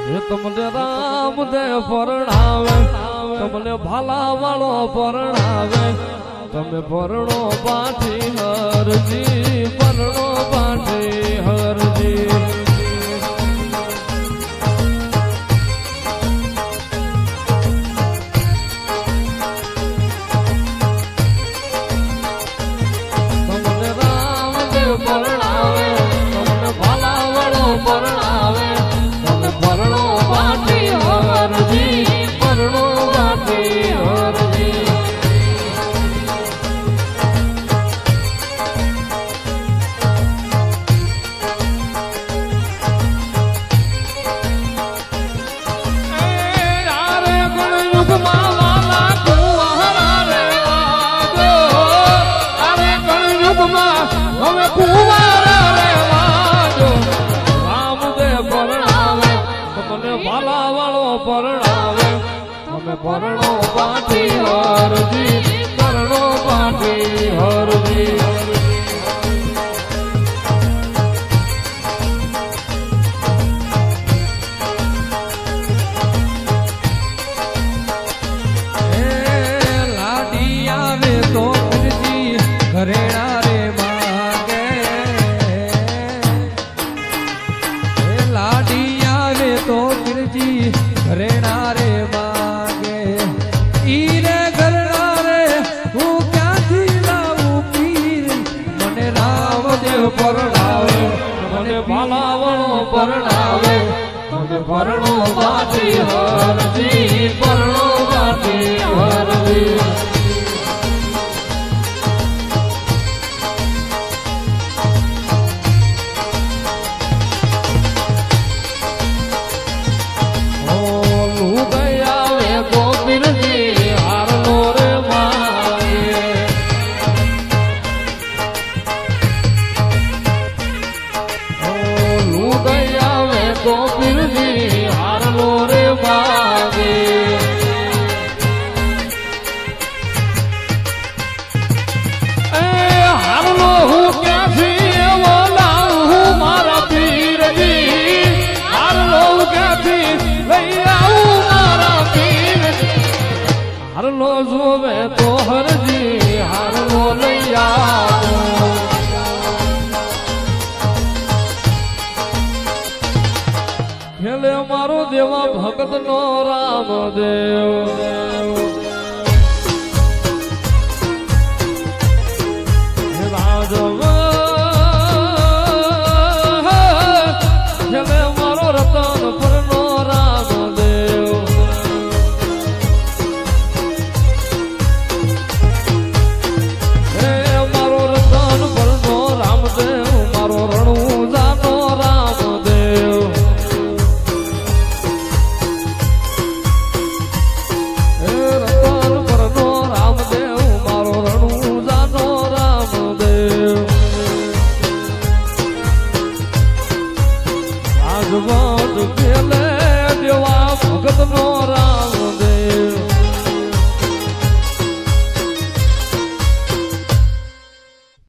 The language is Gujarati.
તમને રામ દે પરણાવે, તમને ભાલા વાળો પરણાવે, તમે પરણો પાછી હરજી, પરણો પાછી હરજી. તમને રામ દે પરણાવે, તમને ભાલા વાળો પરણાવે, તમે પરણો પાછી હરજી, પરણો પાછી હરજી. હવે કુંવારા રેવાજો, રામ દે પરણાવે, તમને ભાલા વાળો પરણાવે, તમે પરણો પાછી હરજી, પરણો પાછી હરજી. લાડી આવે તો ઘરેણા રે માગે, લાડી આવે તો ગિરજી ઘરેણા રે માગે. ઈ રે ઘરણા રે હું ક્યાંથી લાવું પીર, મને રામદેવ પરણાવે, મને ભાલાવણો પરણાવે, તમે પરણો પાછી હરજી, પરણો પાછી હરજી. હારલો જોવે તો હરજી, હારલો લઈ આવો. ખેલે મારો દેવા ભગત નો રામદેવ, રાજવ ખેલે મારો રતન પર નો રામદેવ. મારો રતન પર નો રામદેવ, મારો રણુજા નો રામદેવ. રતન પર નો રામદેવ, મારો રણુજા નો રામદેવ. રાજવટ ખેલે દેવા ભગત નો